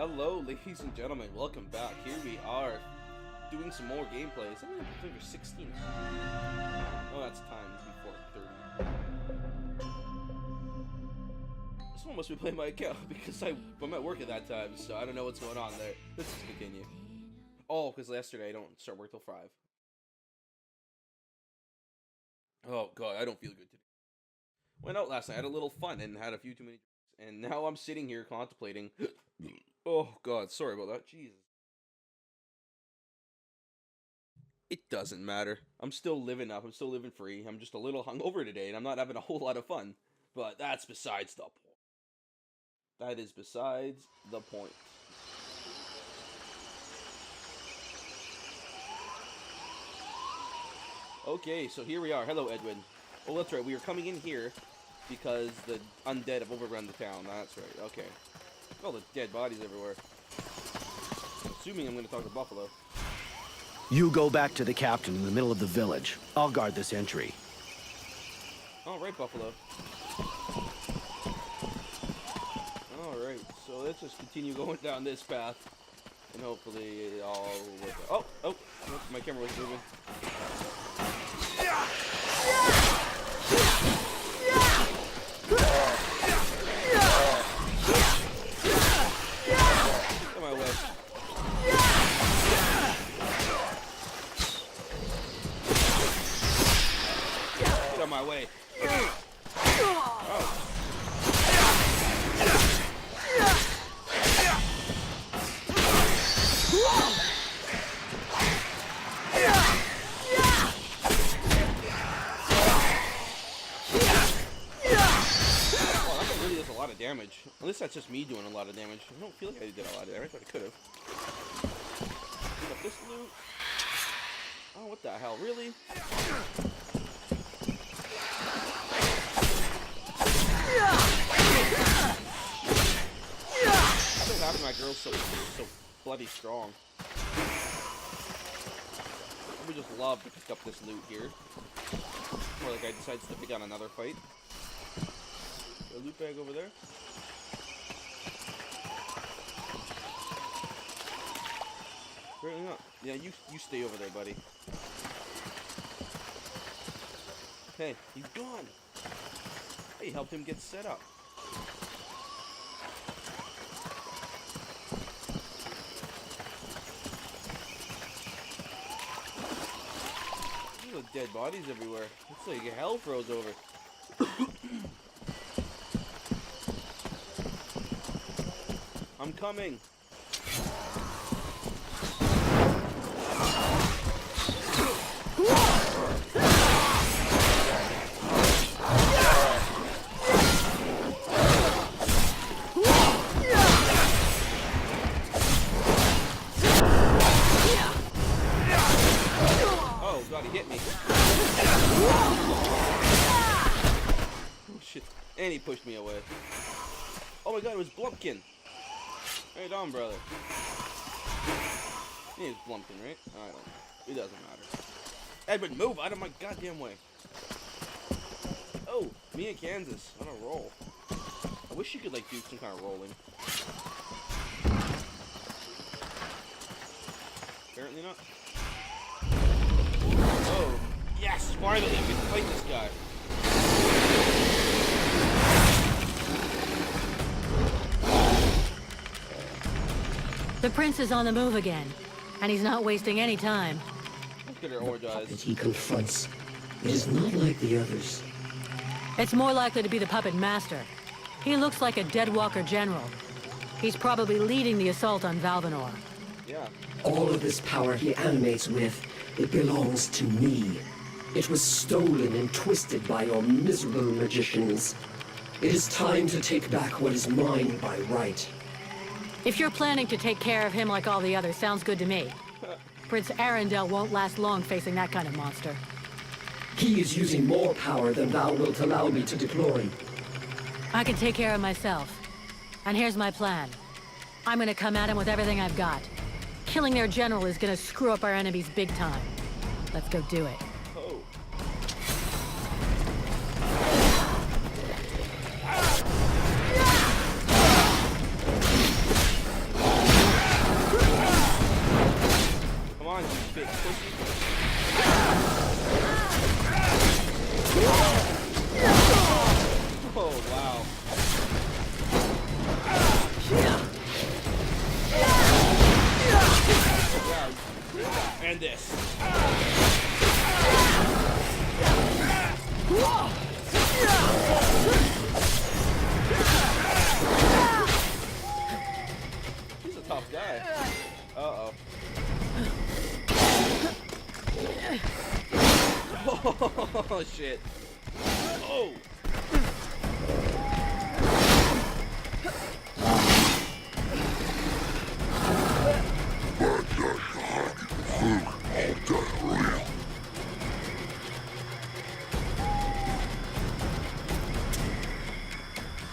Hello, ladies and gentlemen. Welcome back. Here we are, doing some more gameplays. I'm gonna figure 16. Oh, that's time before 30. Someone must be playing my account because I'm at work at that time, so I don't know what's going on there. Let's just continue. Oh, because yesterday I don't start work till 5. Oh god, I don't feel good today. Went out last night, had a little fun, and had a few too many drinks, and now I'm sitting here contemplating. Oh god, sorry about that. Jesus. It doesn't matter. I'm still living up. I'm still living free. I'm just a little hungover today, and I'm not having a whole lot of fun. But that's besides the point. That is besides the point. Okay, so here we are. Hello, Edwin. Oh, that's right. We were coming in here because the undead have overrun the town. That's right. Okay. All the dead bodies everywhere. Assuming I'm going to talk to Buffalo. You go back to the captain in the middle of the village. I'll guard this entry. All right, Buffalo. All right, so let's just continue going down this path, and hopefully it all will work out. Oh, my camera was moving. Get my way. Get on my way. Oh. A lot of damage. At least that's just me doing a lot of damage. I don't feel like I did a lot of damage, but I could have. Pick up this loot. Oh, what the hell? Really? What's happened? My girl's so bloody strong. I would just love to pick up this loot here. Or the guy decides to pick on another fight. A loot bag over there. Apparently not. Yeah, you stay over there, buddy. Hey, he's gone. Hey, helped him get set up. There's dead bodies everywhere. Looks like hell froze over. I'm coming. Oh god, he hit me. Oh shit. And he pushed me away. Oh my god, it was Blumpkin. Right on, brother. He is Blumpkin, right? I don't know. It doesn't matter. Edwin, move out of my goddamn way. Oh, me and Kansas on a roll. I wish you could, like, do some kind of rolling. Apparently not. Oh, yes! Finally, we can fight this guy. The prince is on the move again, and he's not wasting any time. Look at her orange eyes. That he confronts. It is not like the others. It's more likely to be the puppet master. He looks like a Deadwalker general. He's probably leading the assault on Valvanor. Yeah. All of this power he animates with, it belongs to me. It was stolen and twisted by your miserable magicians. It is time to take back what is mine by right. If you're planning to take care of him like all the others, sounds good to me. Prince Arundel won't last long facing that kind of monster. He is using more power than thou wilt allow me to deploy. I can take care of myself. And here's my plan. I'm gonna come at him with everything I've got. Killing their general is gonna screw up our enemies big time. Let's go do it. Oh. Oh, shit. Oh!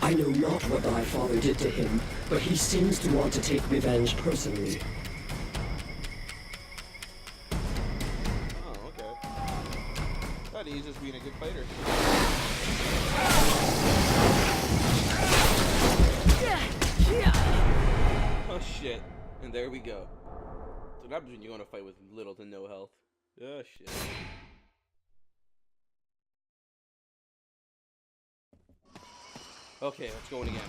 I know not what thy father did to him, but he seems to want to take revenge personally. Oh, okay. Thought he's just being a good fighter. Oh shit. And there we go. So what happens when you go on a fight with little to no health? Oh shit. Okay, let's go in again.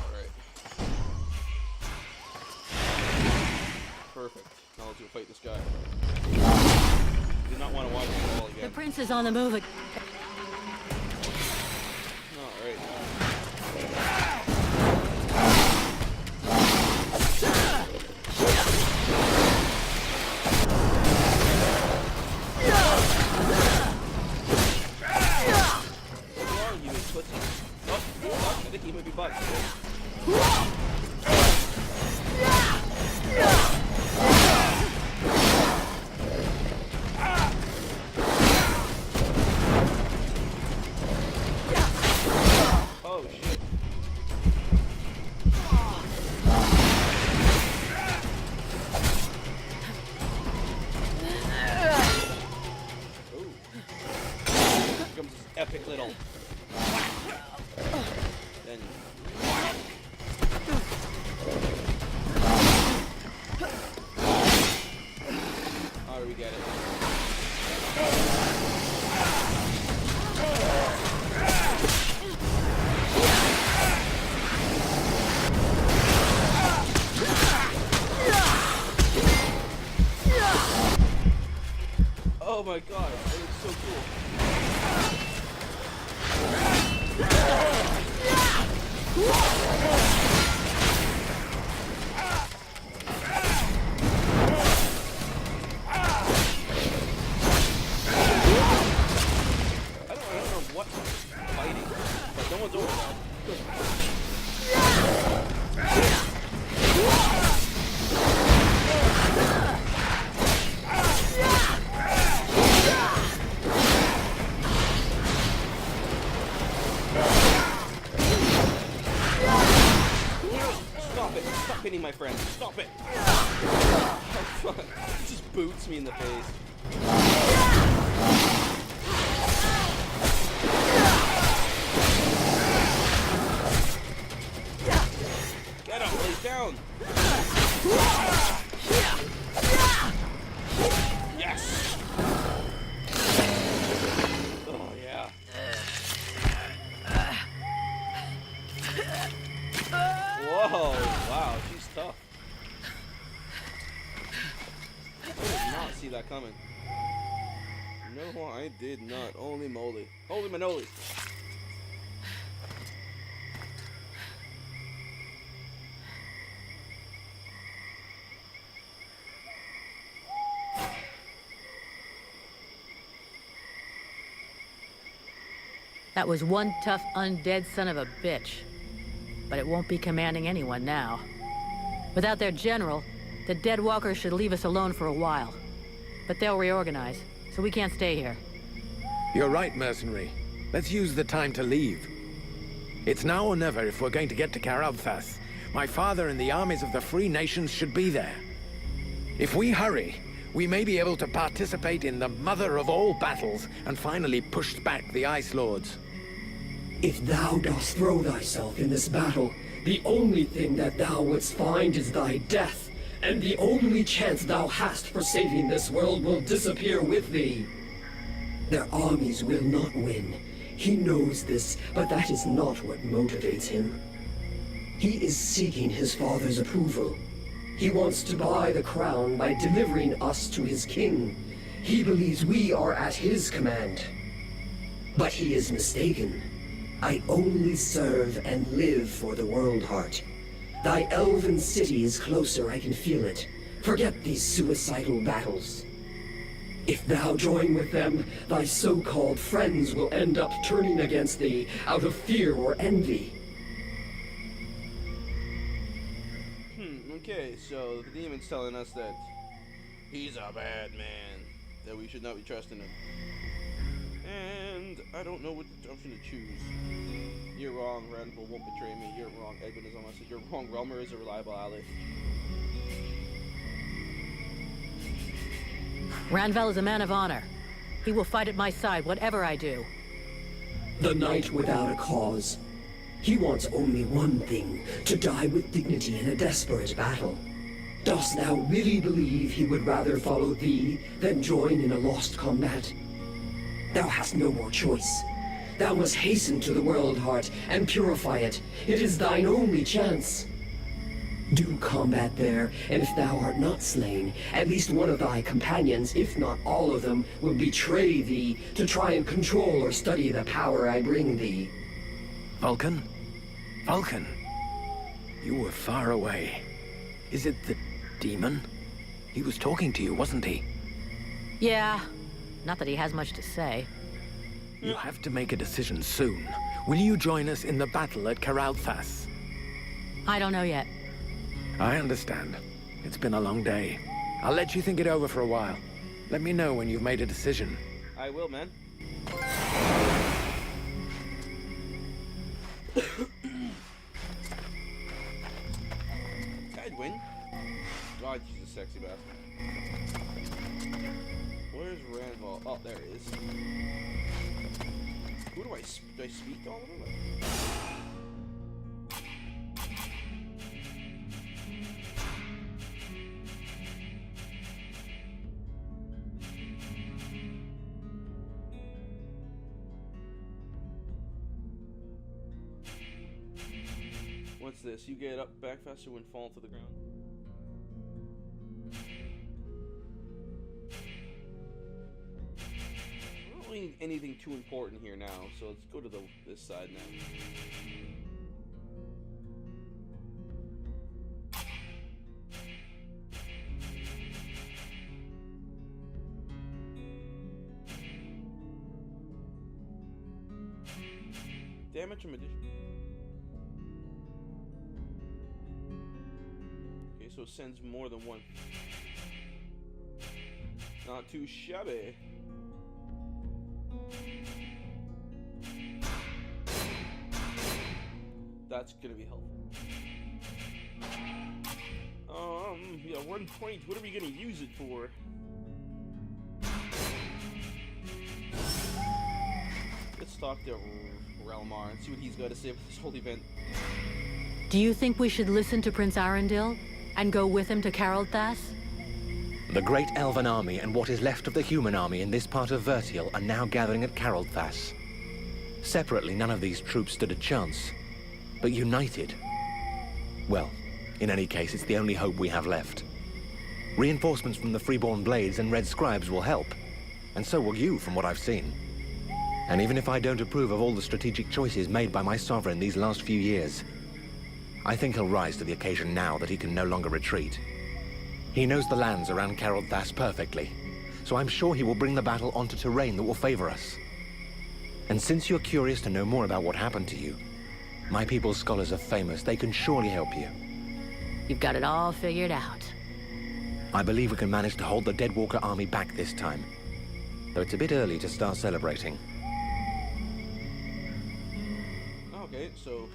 Alright. Perfect. Now let's go fight this guy. Did not want to watch it all again. The prince is on the move. Alright. I think he might be bugged. Oh shit. Ooh. Here comes this epic little. Then. Oh, we get it. Oh my god, that looks so cool. I don't know what's fighting, but someone's over there. Stop it! Stop hitting my friend! Stop it! He just boots me in the face. Get up, lay down! Yes! Oh yeah. Whoa! Wow, she's tough. I did not see that coming. No, I did not. Holy moly. Holy manoli. That was one tough undead son of a bitch. But it won't be commanding anyone now. Without their general, the dead walkers should leave us alone for a while. But they'll reorganize, so we can't stay here. You're right, mercenary. Let's use the time to leave. It's now or never if we're going to get to Karabthas. My father and the armies of the Free Nations should be there. If we hurry, we may be able to participate in the mother of all battles and finally push back the Ice Lords. If thou dost throw thyself in this battle, the only thing that thou wouldst find is thy death, and the only chance thou hast for saving this world will disappear with thee. Their armies will not win. He knows this, but that is not what motivates him. He is seeking his father's approval. He wants to buy the crown by delivering us to his king. He believes we are at his command. But he is mistaken. I only serve and live for the World Heart. Thy elven city is closer, I can feel it. Forget these suicidal battles. If thou join with them, thy so-called friends will end up turning against thee out of fear or envy. Okay, so the demon's telling us that he's a bad man, that we should not be trusting him. And I don't know what option to choose. You're wrong, Randall won't betray me. You're wrong, Edwin is almost. You're wrong, Relmer is a reliable ally. Ranvel is a man of honor. He will fight at my side, whatever I do. The knight without a cause. He wants only one thing, to die with dignity in a desperate battle. Dost thou really believe he would rather follow thee than join in a lost combat? Thou hast no more choice. Thou must hasten to the World Heart and purify it. It is thine only chance. Do combat there, and if thou art not slain, at least one of thy companions, if not all of them, will betray thee to try and control or study the power I bring thee. Vulcan? Vulcan? You were far away. Is it the demon? He was talking to you, wasn't he? Yeah. Not that he has much to say. You have to make a decision soon. Will you join us in the battle at Karalthas? I don't know yet. I understand. It's been a long day. I'll let you think it over for a while. Let me know when you've made a decision. I will, man. Edwin? God, he's a sexy bastard. Where's Ranval? Oh, there he is. Who do I speak to all of them? What's this? You get up back faster when falling to the ground. I don't really need anything too important here now, so let's go to this side now. Damage from addition. Okay, so it sends more than one. Not too shabby. That's gonna be helpful. Yeah, 1 point. What are we gonna use it for? Let's talk to Relmar and see what he's got to say about this whole event. Do you think we should listen to Prince Arundel and go with him to Karalthas? The great elven army and what is left of the human army in this part of Vertial are now gathering at Karalthas. Separately, none of these troops stood a chance. But united... well, in any case, it's the only hope we have left. Reinforcements from the Freeborn Blades and Red Scribes will help. And so will you, from what I've seen. And even if I don't approve of all the strategic choices made by my sovereign these last few years, I think he'll rise to the occasion now that he can no longer retreat. He knows the lands around Karalthas perfectly, so I'm sure he will bring the battle onto terrain that will favor us. And since you're curious to know more about what happened to you, my people's scholars are famous. They can surely help you. You've got it all figured out. I believe we can manage to hold the Deadwalker army back this time, though it's a bit early to start celebrating. Okay, so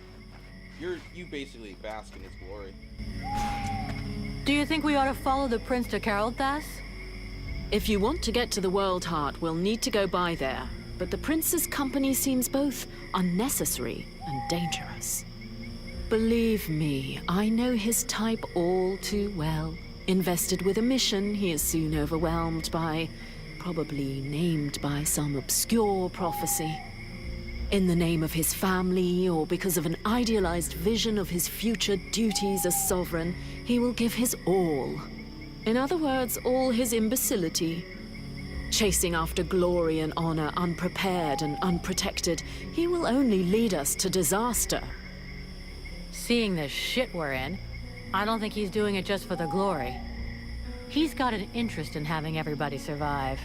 you basically bask in its glory. Do you think we ought to follow the prince to Karalthas? If you want to get to the World Heart, we'll need to go by there. But the prince's company seems both unnecessary and dangerous. Believe me, I know his type all too well. Invested with a mission he is soon overwhelmed by, probably named by some obscure prophecy. In the name of his family, or because of an idealized vision of his future duties as sovereign, he will give his all. In other words, all his imbecility. Chasing after glory and honor, unprepared and unprotected, he will only lead us to disaster. Seeing the shit we're in, I don't think he's doing it just for the glory. He's got an interest in having everybody survive.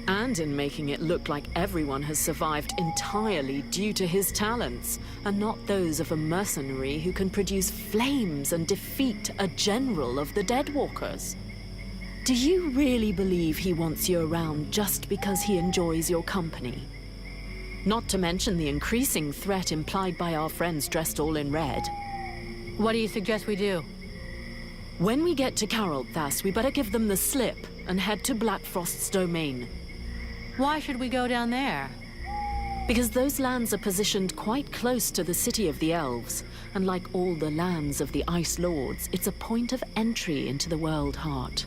And in making it look like everyone has survived entirely due to his talents, and not those of a mercenary who can produce flames and defeat a general of the Deadwalkers. Do you really believe he wants you around just because he enjoys your company? Not to mention the increasing threat implied by our friends dressed all in red. What do you suggest we do? When we get to Carolthas, we better give them the slip and head to Blackfrost's domain. Why should we go down there? Because those lands are positioned quite close to the city of the elves, and like all the lands of the Ice Lords, it's a point of entry into the World Heart.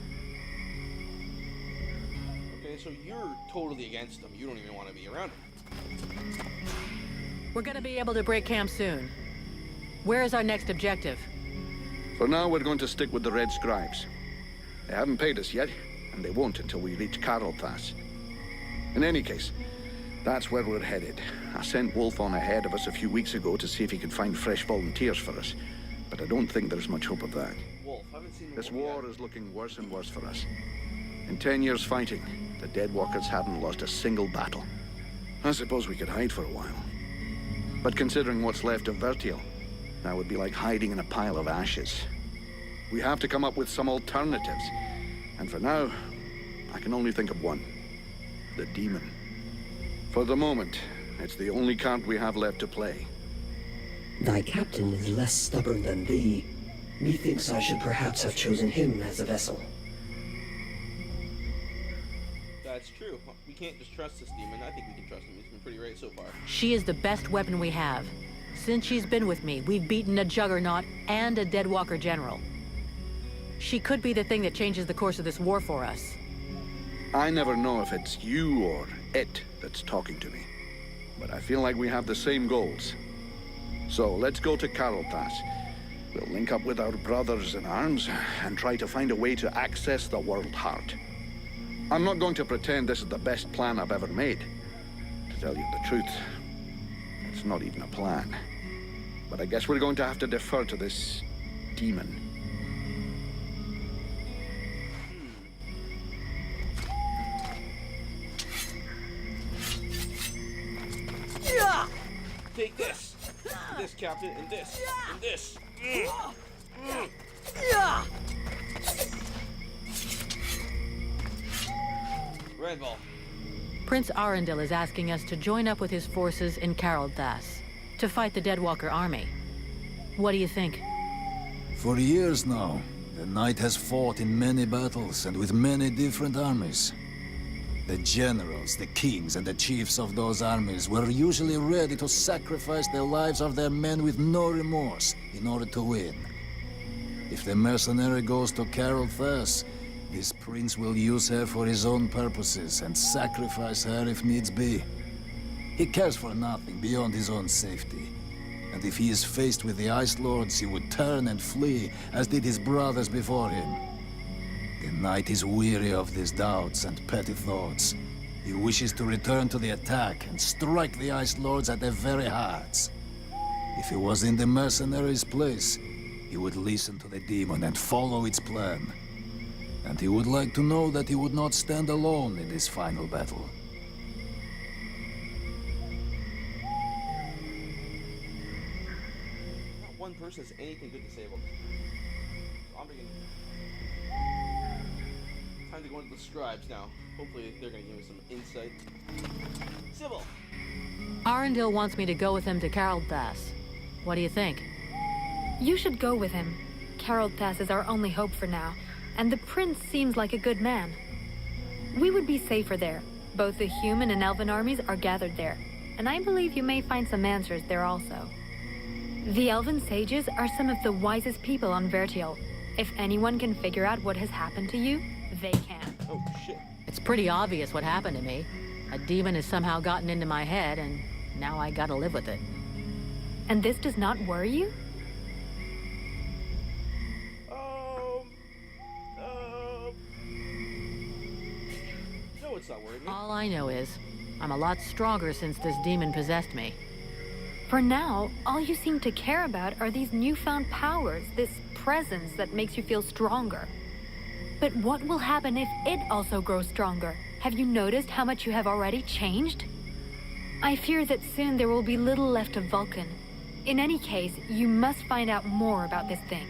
Okay, so you're totally against them. You don't even want to be around them. We're gonna be able to break camp soon. Where is our next objective? For now, we're going to stick with the Red Scribes. They haven't paid us yet, and they won't until we reach Carolthas. In any case, that's where we're headed. I sent Wolf on ahead of us a few weeks ago to see if he could find fresh volunteers for us, but I don't think there's much hope of that. Wolf, haven't seen This war is looking worse and worse for us. In 10 years fighting, the Deadwalkers haven't lost a single battle. I suppose we could hide for a while. But considering what's left of Vertiel, that would be like hiding in a pile of ashes. We have to come up with some alternatives. And for now, I can only think of one. The demon. For the moment, it's the only card we have left to play. Thy captain is less stubborn than thee. Methinks I should perhaps have chosen him as a vessel. That's true. We can't just trust this demon. I think we can trust him. He's been pretty right so far. She is the best weapon we have. Since she's been with me, we've beaten a Juggernaut and a Deadwalker general. She could be the thing that changes the course of this war for us. I never know if it's you or it that's talking to me. But I feel like we have the same goals. So let's go to Carolthas. We'll link up with our brothers in arms and try to find a way to access the World Heart. I'm not going to pretend this is the best plan I've ever made. To tell you the truth, it's not even a plan. But I guess we're going to have to defer to this demon. Take this! This, Captain, and this, and this! Red Ball. Prince Arundel is asking us to join up with his forces in Carolthas to fight the Deadwalker army. What do you think? For years now, the Knight has fought in many battles and with many different armies. The generals, the kings, and the chiefs of those armies were usually ready to sacrifice the lives of their men with no remorse in order to win. If the mercenary goes to Carolthas, this prince will use her for his own purposes and sacrifice her if needs be. He cares for nothing beyond his own safety. And if he is faced with the Ice Lords, he would turn and flee, as did his brothers before him. The Knight is weary of these doubts and petty thoughts. He wishes to return to the attack and strike the Ice Lords at their very hearts. If he was in the mercenaries' place, he would listen to the demon and follow its plan. And he would like to know that he would not stand alone in this final battle. Not one person has anything good to say about this. So I'm beginning. Time to go into the scribes now. Hopefully they're going to give me some insight. Sybil! Arundel wants me to go with him to Carolthas. What do you think? You should go with him. Carolthas is our only hope for now, and the prince seems like a good man. We would be safer there. Both the human and elven armies are gathered there, and I believe you may find some answers there also. The elven sages are some of the wisest people on Vertiel. If anyone can figure out what has happened to you, they can. Oh, shit. It's pretty obvious what happened to me. A demon has somehow gotten into my head, and now I gotta live with it. And this does not worry you? No, it's Let's not worry me. All I know is, I'm a lot stronger since this demon possessed me. For now, all you seem to care about are these newfound powers, this presence that makes you feel stronger. But what will happen if it also grows stronger? Have you noticed how much you have already changed? I fear that soon there will be little left of Vulcan. In any case, you must find out more about this thing.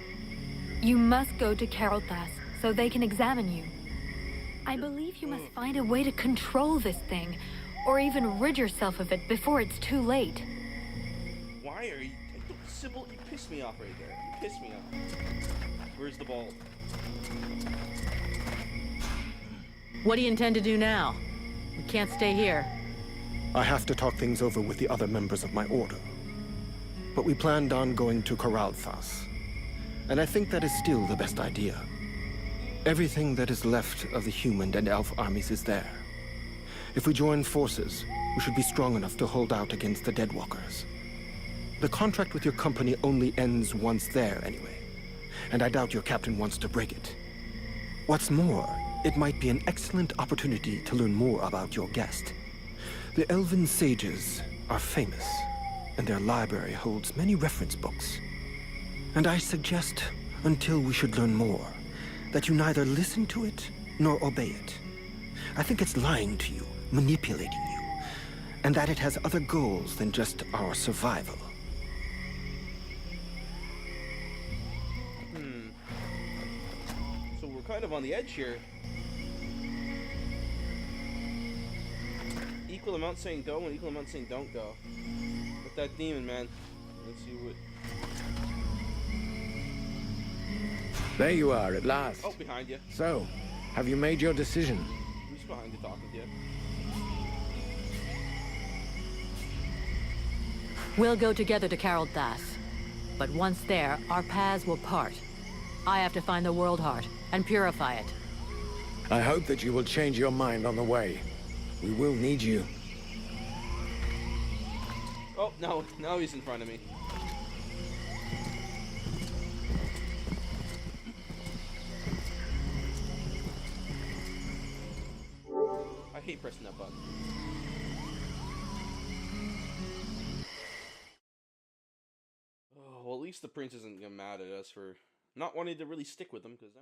You must go to Carolthas so they can examine you. I believe you must find a way to control this thing, or even rid yourself of it before it's too late. Why are you... Sybil, you pissed me off right there. You pissed me off. Where's the ball? What do you intend to do now? We can't stay here. I have to talk things over with the other members of my order. But we planned on going to Caralthas. And I think that is still the best idea. Everything that is left of the human and elf armies is there. If we join forces, we should be strong enough to hold out against the Deadwalkers. The contract with your company only ends once there anyway, and I doubt your captain wants to break it. What's more, it might be an excellent opportunity to learn more about your guest. The Elven sages are famous, and their library holds many reference books. And I suggest, until we should learn more, that you neither listen to it nor obey it. I think it's lying to you, manipulating you, and that it has other goals than just our survival. So we're kind of on the edge here. Equal amount saying go and equal amount saying don't go. With that demon, man. Let's see what... There you are, at last. Oh, behind you. So, have you made your decision? Who's behind you talking to you? We'll go together to Carolthas. But once there, our paths will part. I have to find the World Heart and purify it. I hope that you will change your mind on the way. We will need you. Oh, no. Now he's in front of me. I hate pressing that button. Oh, well, at least the prince isn't gonna mad at us for not wanting to really stick with him, because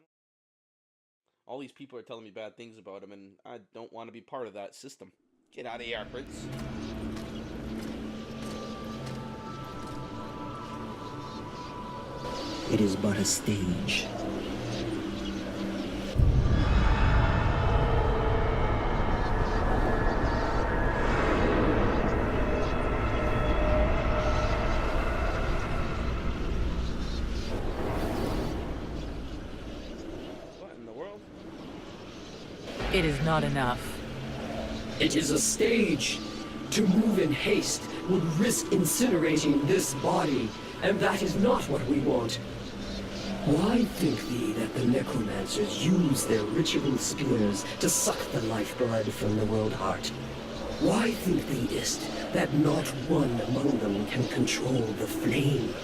all these people are telling me bad things about him, and I don't want to be part of that system. Get out of here, prince. It is but a stage. What in the world? It is not enough. It is a stage. To move in haste would risk incinerating this body, and that is not what we want. Why think thee that the necromancers use their ritual spears to suck the lifeblood from the World Heart? Why think thee ist that not one among them can control the flame?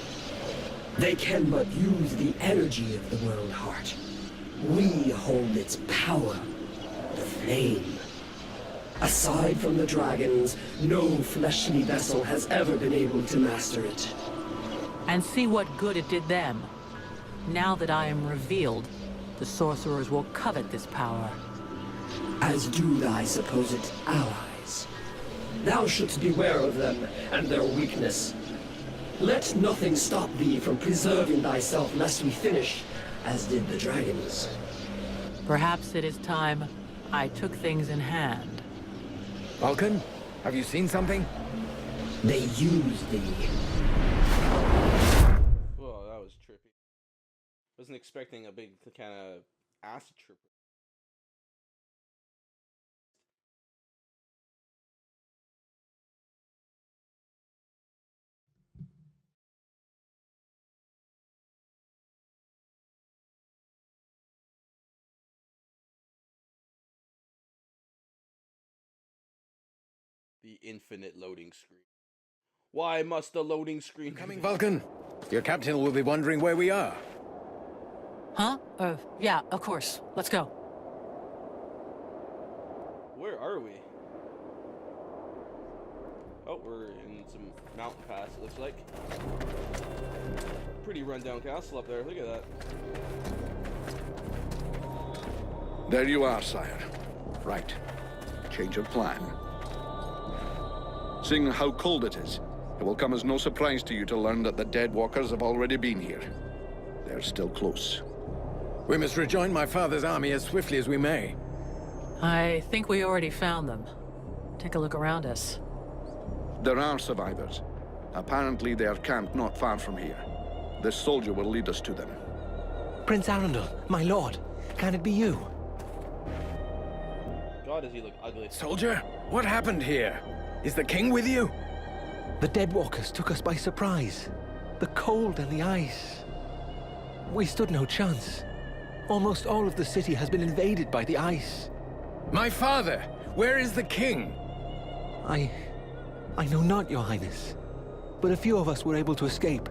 They can but use the energy of the World Heart. We hold its power, the flame. Aside from the dragons, no fleshly vessel has ever been able to master it. And see what good it did them. Now that I am revealed, the sorcerers will covet this power. As do thy supposed allies. Thou shouldst beware of them and their weakness. Let nothing stop thee from preserving thyself lest we finish, as did the dragons. Perhaps it is time I took things in hand. Vulcan, have you seen something? They use thee. Whoa, that was trippy. Wasn't expecting a big kind of acid trip. The infinite loading screen. Why must the loading screen... Coming, Vulcan. Your captain will be wondering where we are. Huh? Yeah, of course. Let's go. Where are we? Oh, we're in some mountain pass, it looks like. Pretty rundown castle up there, look at that. There you are, sire. Right. Change of plan. Seeing how cold it is, it will come as no surprise to you to learn that the dead walkers have already been here. They're still close. We must rejoin my father's army as swiftly as we may. I think we already found them. Take a look around us. There are survivors. Apparently they are camped not far from here. This soldier will lead us to them. Prince Arundel, my lord, can it be you? God, does he look ugly. Soldier, what happened here? Is the king with you? The Deadwalkers took us by surprise. The cold and the ice. We stood no chance. Almost all of the city has been invaded by the ice. My father, where is the king? I know not, your highness. But a few of us were able to escape.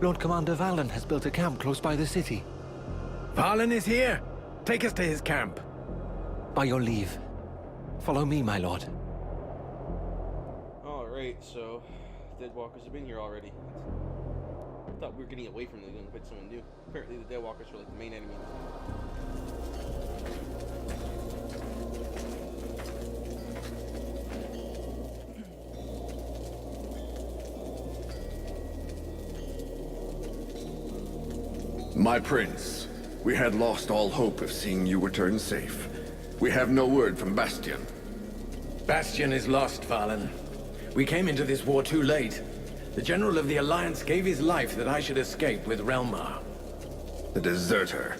Lord Commander Valen has built a camp close by the city. Valen is here. Take us to his camp. By your leave. Follow me, my lord. Alright, so Deadwalkers have been here already. I thought we were getting away from them and fight someone new. Apparently the Deadwalkers were like the main enemy. My prince, we had lost all hope of seeing you return safe. We have no word from Bastion. Bastion is lost, Valen. We came into this war too late. The General of the Alliance gave his life that I should escape with Relmar. The deserter.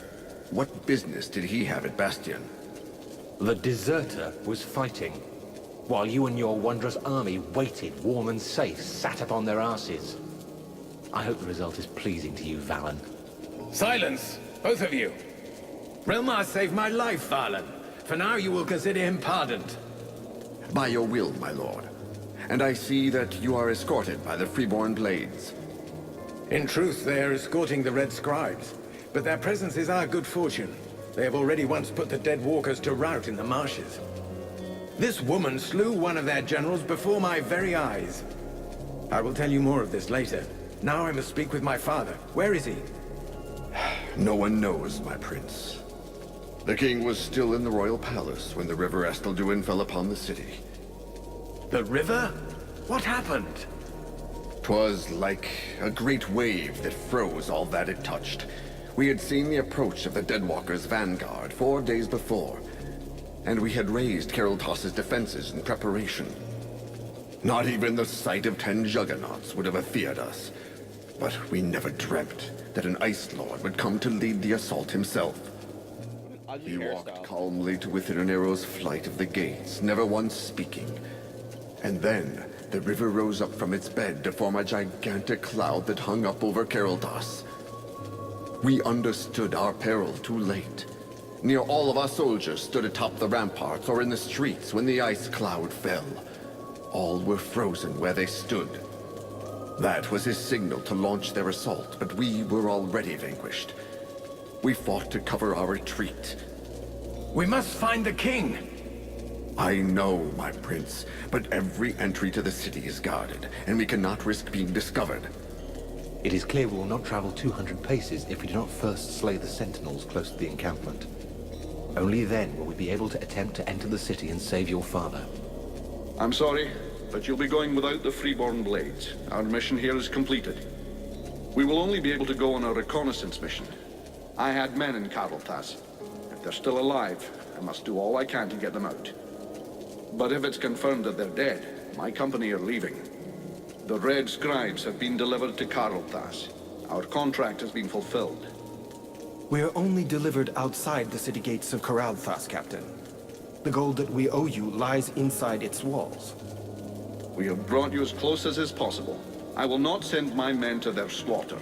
What business did he have at Bastion? The deserter was fighting, while you and your wondrous army waited, warm and safe, sat upon their asses. I hope the result is pleasing to you, Valen. Silence, both of you. Relmar saved my life, Valen. For now, you will consider him pardoned. By your will, my lord. And I see that you are escorted by the Freeborn Blades. In truth, they are escorting the Red Scribes. But their presence is our good fortune. They have already once put the dead walkers to rout in the marshes. This woman slew one of their generals before my very eyes. I will tell you more of this later. Now I must speak with my father. Where is he? No one knows, my prince. The king was still in the royal palace when the river Estelduin fell upon the city. The river? What happened? 'Twas like a great wave that froze all that it touched. We had seen the approach of the Deadwalkers' vanguard 4 days before, and we had raised Caroltas's defenses in preparation. Not even the sight of 10 juggernauts would have feared us, but we never dreamt that an Ice Lord would come to lead the assault himself. He walked calmly to within an arrow's flight of the gates, never once speaking. And then, the river rose up from its bed to form a gigantic cloud that hung up over Caroltas. We understood our peril too late. Near all of our soldiers stood atop the ramparts or in the streets when the ice cloud fell. All were frozen where they stood. That was his signal to launch their assault, but we were already vanquished. We fought to cover our retreat. We must find the king! I know, my prince, but every entry to the city is guarded, and we cannot risk being discovered. It is clear we will not travel 200 paces if we do not first slay the sentinels close to the encampment. Only then will we be able to attempt to enter the city and save your father. I'm sorry, but you'll be going without the Freeborn Blades. Our mission here is completed. We will only be able to go on a reconnaissance mission. I had men in Caroltas. If they're still alive, I must do all I can to get them out. But if it's confirmed that they're dead, my company are leaving. The Red Scribes have been delivered to Caroltas. Our contract has been fulfilled. We are only delivered outside the city gates of Caralthas, Captain. The gold that we owe you lies inside its walls. We have brought you as close as is possible. I will not send my men to their slaughter.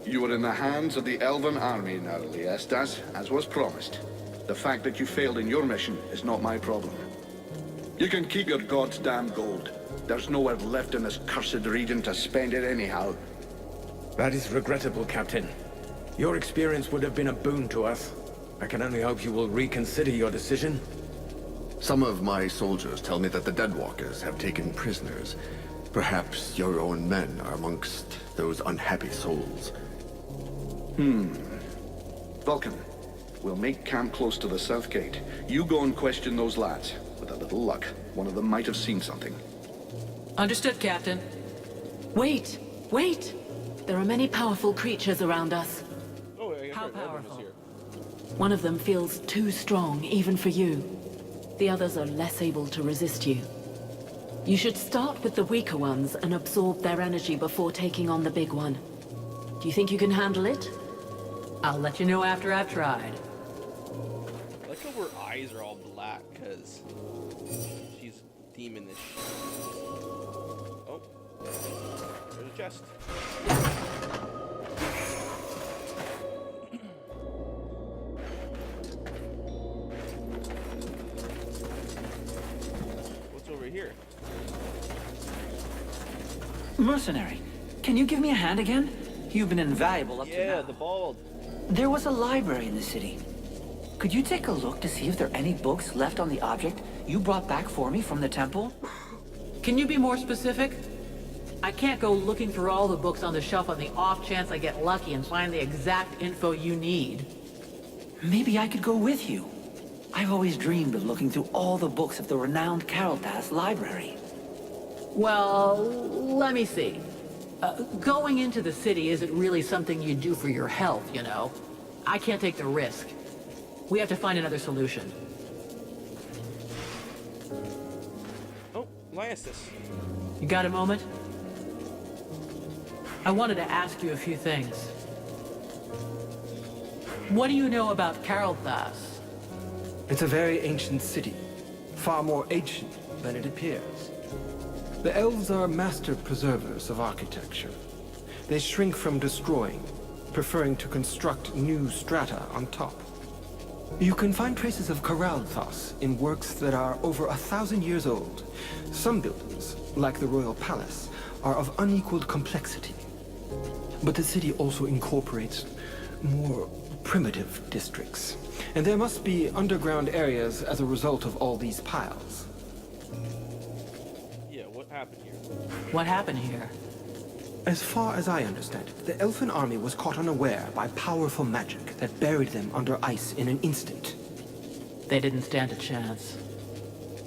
You are in the hands of the Elven army now, Liestas, as was promised. The fact that you failed in your mission is not my problem. You can keep your god's damn gold. There's nowhere left in this cursed region to spend it anyhow. That is regrettable, Captain. Your experience would have been a boon to us. I can only hope you will reconsider your decision. Some of my soldiers tell me that the Deadwalkers have taken prisoners. Perhaps your own men are amongst those unhappy souls. Vulcan, we'll make camp close to the south gate. You go and question those lads. With a little luck, one of them might have seen something. Understood, Captain. Wait! Wait! There are many powerful creatures around us. Oh, I guess How our Edwin was powerful? here. One of them feels too strong, even for you. The others are less able to resist you. You should start with the weaker ones and absorb their energy before taking on the big one. Do you think you can handle it? I'll let you know after I've tried. I like how her eyes are all black, because she's demonish. Oh, there's a chest. What's over here? Mercenary, can you give me a hand again? You've been invaluable up to now. Yeah, the bald. There was a library in the city. Could you take a look to see if there are any books left on the object you brought back for me from the temple? Can you be more specific? I can't go looking through all the books on the shelf on the off chance I get lucky and find the exact info you need. Maybe I could go with you. I've always dreamed of looking through all the books of the renowned Carolthas library. Well, let me see. Going into the city isn't really something you do for your health, you know. I can't take the risk. We have to find another solution. Oh, Lysis. You got a moment? I wanted to ask you a few things. What do you know about Carolthas? It's a very ancient city, far more ancient than it appears. The elves are master preservers of architecture. They shrink from destroying, preferring to construct new strata on top. You can find traces of Caralthos in works that are over 1,000 years old. Some buildings, like the Royal Palace, are of unequaled complexity. But the city also incorporates more primitive districts. And there must be underground areas as a result of all these piles. Yeah, what happened here? What happened here? As far as I understand it, the Elfin army was caught unaware by powerful magic that buried them under ice in an instant. They didn't stand a chance.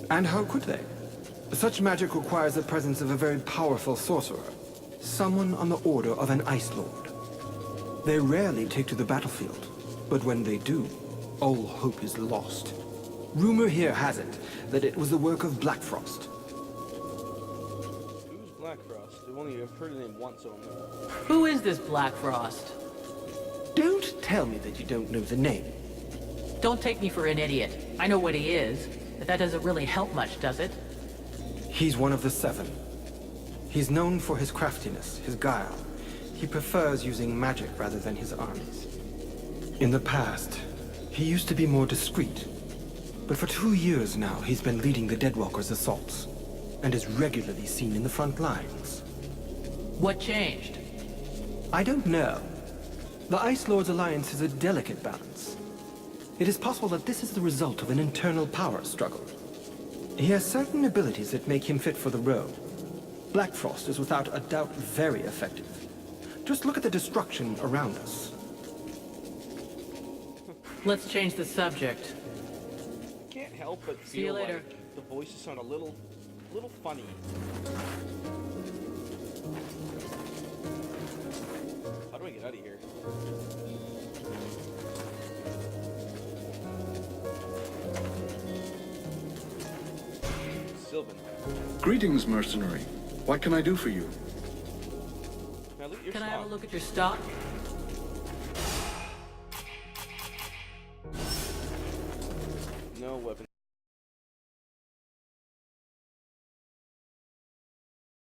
And how could they? Such magic requires the presence of a very powerful sorcerer, someone on the order of an Ice Lord. They rarely take to the battlefield, but when they do, all hope is lost. Rumor here has it that it was the work of Blackfrost. Who's Blackfrost? I've heard the name once only. Who is this Blackfrost? Don't tell me that you don't know the name. Don't take me for an idiot. I know what he is, but that doesn't really help much, does it? He's one of the Seven. He's known for his craftiness, his guile. He prefers using magic rather than his armies. In the past, he used to be more discreet. But for 2 years now, he's been leading the Deadwalkers' assaults, and is regularly seen in the front lines. What changed? I don't know. The Ice Lord's alliance is a delicate balance. It is possible that this is the result of an internal power struggle. He has certain abilities that make him fit for the role. Blackfrost is without a doubt very effective. Just look at the destruction around us. Let's change the subject. Can't help but See you feel later. like the voices sound a little funny. How do I get out of here? Sylvan. Greetings, mercenary. What can I do for you? Can I loot your Can I stock? have a look at your stock?